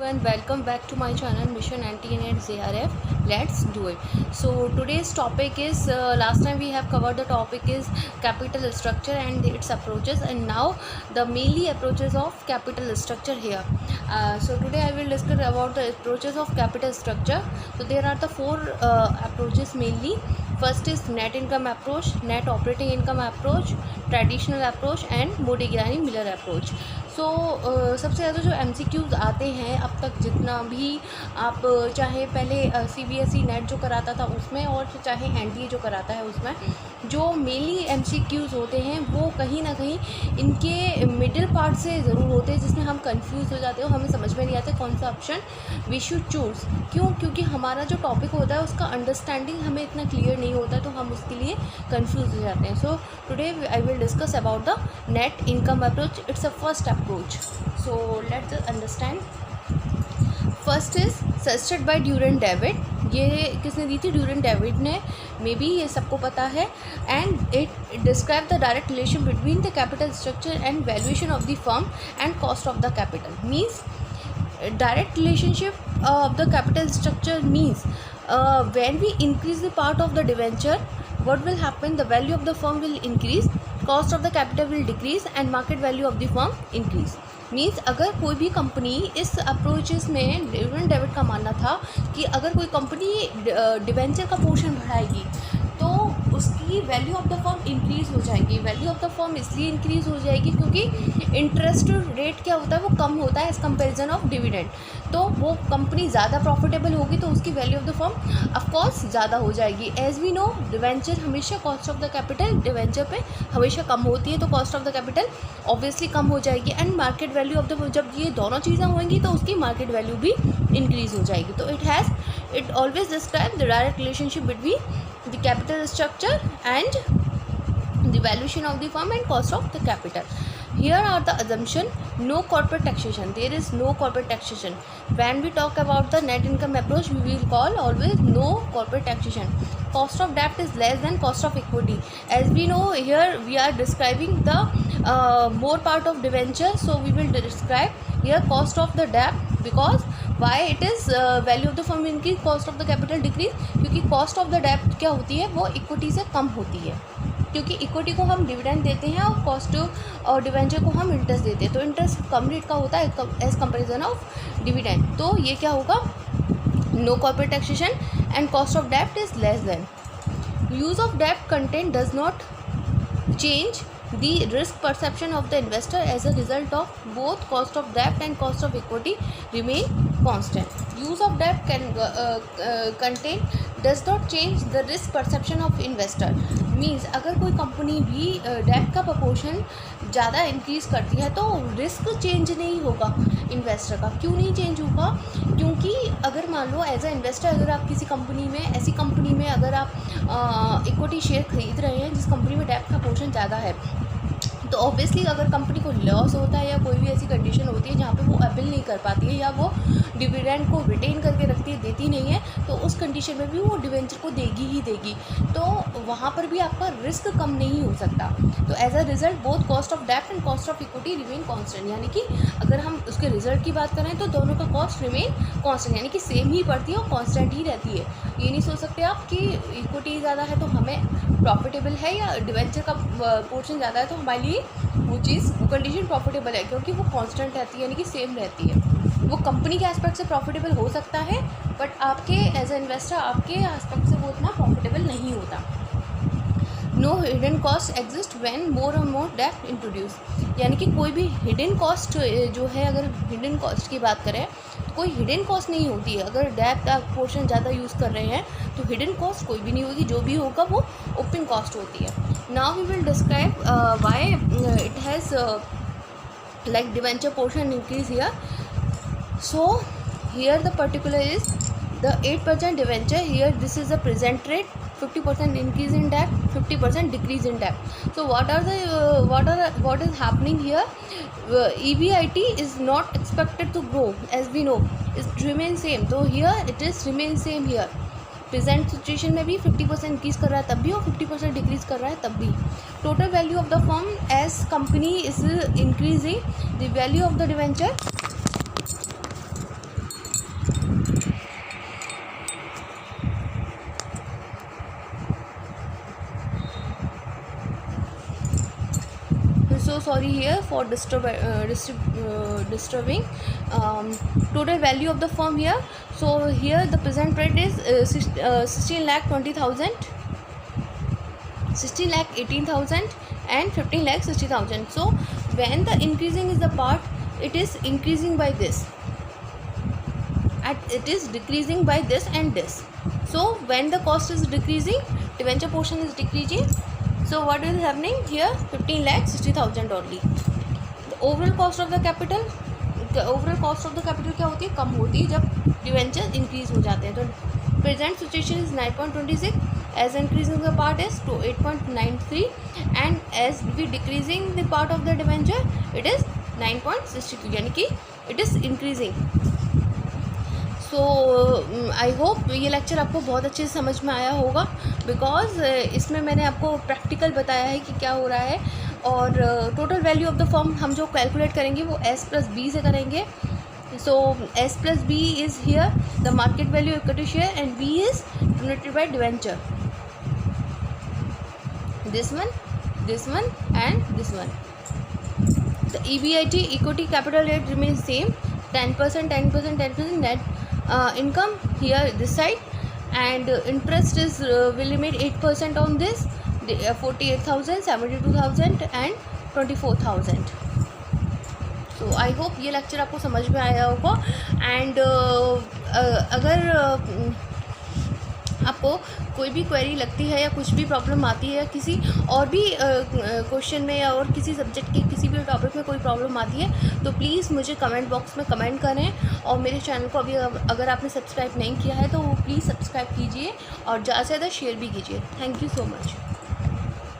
everyone, welcome back to my channel Mission Anti-Net ZRF. Let's do it. So today's topic is last time we have covered the topic is capital structure and its approaches, and now the mainly approaches of capital structure here. So today I will discuss about the approaches of capital structure. So there are the four approaches mainly. First is net income approach, net operating income approach, traditional approach and Modigliani Miller approach. So सबसे ज़्यादा जो MCQs आते हैं अब तक, जितना भी आप चाहे पहले CBSE नेट जो कराता था उसमें और चाहे NTA जो कराता है उसमें, जो मेनली MCQs होते हैं वो कहीं ना कहीं इनके मिडिल पार्ट से ज़रूर होते हैं, जिसमें हम कंफ्यूज हो जाते हो, हमें समझ में नहीं आता कौन सा ऑप्शन वी शुड चूज़. क्यों? क्योंकि हमारा जो टॉपिक होता है उसका अंडरस्टैंडिंग हमें इतना क्लियर नहीं होता, तो हम उसके लिए कंफ्यूज हो जाते हैं. So today I will discuss about the net income approach. It's a first approach, so let's just understand. First is suggested by Durand David. ये किसने दी थी? ड्यूरेंट डेविड ने. मे बी ये सबको पता है. And it describe the direct relation between the capital structure and valuation of the firm and cost of the capital. Means direct relationship of the capital structure means when we increase the part of the debenture, what will happen? The value of the firm will increase, cost of the capital will decrease and market value of the firm increase. Means अगर कोई भी company इस approaches में, Durand David का मानना था कि अगर कोई कंपनी डिवेंचर का पोर्शन बढ़ाएगी तो उसकी value of the firm increase हो जाएगी. वैल्यू ऑफ द फर्म इसलिए इंक्रीज़ हो जाएगी क्योंकि इंटरेस्ट रेट क्या होता है, वो कम होता है एज़ कंपेरिजन ऑफ डिविडेंड. तो वो कंपनी ज़्यादा प्रॉफिटेबल होगी तो उसकी value of the firm of course ज़्यादा हो जाएगी. एज़ वी नो, डिवेंचर हमेशा cost of the capital debenture पे हमेशा कम होती है, तो cost of the capital obviously कम हो जाएगी. And market value of the, जब ये दोनों चीज़ें होंगी तो उसकी मार्केट वैल्यू भी इंक्रीज़ हो जाएगी. तो it always describe the direct relationship between the capital structure and the valuation of the firm and cost of the capital. Here are the assumption: no corporate taxation. There is no corporate taxation. When we talk about the net income approach, we will call always no corporate taxation. Cost of debt is less than cost of equity. As we know, here we are describing the more part of debenture, so we will describe here cost of the debt, because why it is value of the firm increase, cost of the capital decrease. क्योंकि cost of the debt क्या होती है, वो equity से कम होती है, क्योंकि equity को हम डिविडेंड देते हैं और कॉस्ट और डिवेंचर को हम इंटरेस्ट देते हैं. तो इंटरेस्ट कम रेट का होता है एज कंपेरिजन ऑफ डिविडेंड. तो ये क्या होगा? No corporate taxation and cost of डेब्ट is less than. Use of डेब्ट content does not change the risk perception of the investor. As a result of both cost of debt and cost of equity remain constant. Use of debt can content does not change the risk perception of investor. Means अगर कोई company भी date का proportion ज़्यादा increase करती है तो risk change नहीं होगा इन्वेस्टर का. क्यों नहीं चेंज होगा? क्योंकि अगर मान लो एज अ इन्वेस्टर, अगर आप किसी कंपनी में, ऐसी कंपनी में अगर आप इक्विटी शेयर खरीद रहे हैं जिस कंपनी में डेट का पोर्शन ज़्यादा है, तो ऑब्वियसली अगर कंपनी को लॉस होता है या कोई भी ऐसी कंडीशन होती है जहाँ पे वो अपील नहीं कर पाती है या वो डिविडेंड को रिटेन करके रखती है, देती नहीं है, तो उस कंडीशन में भी वो डिवेंचर को देगी ही देगी. तो वहाँ पर भी आपका रिस्क कम नहीं हो सकता. तो as a result both cost of डेब्ट and cost of equity remain constant. यानी कि अगर हम उसके रिजल्ट की बात करें तो दोनों का कॉस्ट रिमेन कॉन्स्टेंट, यानी कि सेम ही पड़ती है और कॉन्स्टेंट ही रहती है. ये नहीं सोच सकते आप कि इक्विटी ज़्यादा है तो हमें प्रॉफिटेबल है या डिवेंचर का पोर्शन ज़्यादा है तो हमारे लिए वो चीज़, वो कंडीशन प्रॉफिटेबल है, क्योंकि वो कांस्टेंट रहती है, यानी कि सेम रहती है. वो कंपनी के एस्पेक्ट से प्रॉफिटेबल हो सकता है, बट आपके एज ए इन्वेस्टर आपके एस्पेक्ट से वो इतना प्रॉफिटेबल नहीं होता. No hidden cost exist when more और मोर डेब्ट इंट्रोड्यूस. यानी कि कोई भी हिडन कॉस्ट जो है, अगर हिडन कॉस्ट की बात करें तो कोई हिडन कॉस्ट नहीं होती है. अगर डेब्ट आप पोर्शन ज़्यादा यूज़ कर रहे हैं तो हिडन कॉस्ट कोई भी नहीं होगी, जो भी होगा वो ओपन कॉस्ट होती है. Now we will describe why it has like debenture portion increase here. So here the particular is the 8% debenture. Here this is the present rate, 50% increase in debt, 50% decrease in debt. So what is happening here? EBIT is not expected to grow, as we know. It remains same. So here it is remain same here. Present situation में भी 50% increase कर रहा है तब भी और 50% decrease कर रहा है तब भी. Total value of the firm as company is increasing. The value of the debenture sorry here for disturbing. Total value of the firm here. So here the present rate is 16,20,000, 16,18,000 and 15,60,000. So when the increasing is the part, it is increasing by this, and it is decreasing by this and this. So when the cost is decreasing, debenture portion is decreasing. So what is happening here? 15,60,000 only. The overall cost of the capital, क्या होती है? कम होती है जब debenture increase हो जाते हैं. तो present situation is 9.26, as increasing the part is to 8.93, and as we decreasing the part of the debenture it is 9.62, यानी कि it is increasing. So I hope ये लेक्चर आपको बहुत अच्छे से समझ में आया होगा, बिकॉज इसमें मैंने आपको प्रैक्टिकल बताया है कि क्या हो रहा है. और total value of the firm हम जो कैलकुलेट करेंगे वो S+B से करेंगे. सो S+B is here the market value equity share and B is denoted by debenture. This one and this one. The EBIT, equity capital rate remains same, 10%, 10%, 10% net income here this side, and interest is will remain 8% on this, 48,000, 72,000 and 24,000. So I hope ये lecture आपको समझ में आया होगा. And अगर आपको कोई भी क्वेरी लगती है या कुछ भी प्रॉब्लम आती है या किसी और भी क्वेश्चन में या और किसी सब्जेक्ट के किसी भी टॉपिक में कोई प्रॉब्लम आती है, तो प्लीज़ मुझे कमेंट बॉक्स में कमेंट करें. और मेरे चैनल को अभी अगर आपने सब्सक्राइब नहीं किया है तो प्लीज़ सब्सक्राइब कीजिए और ज़्यादा से ज़्यादा शेयर भी कीजिए. Thank you so much.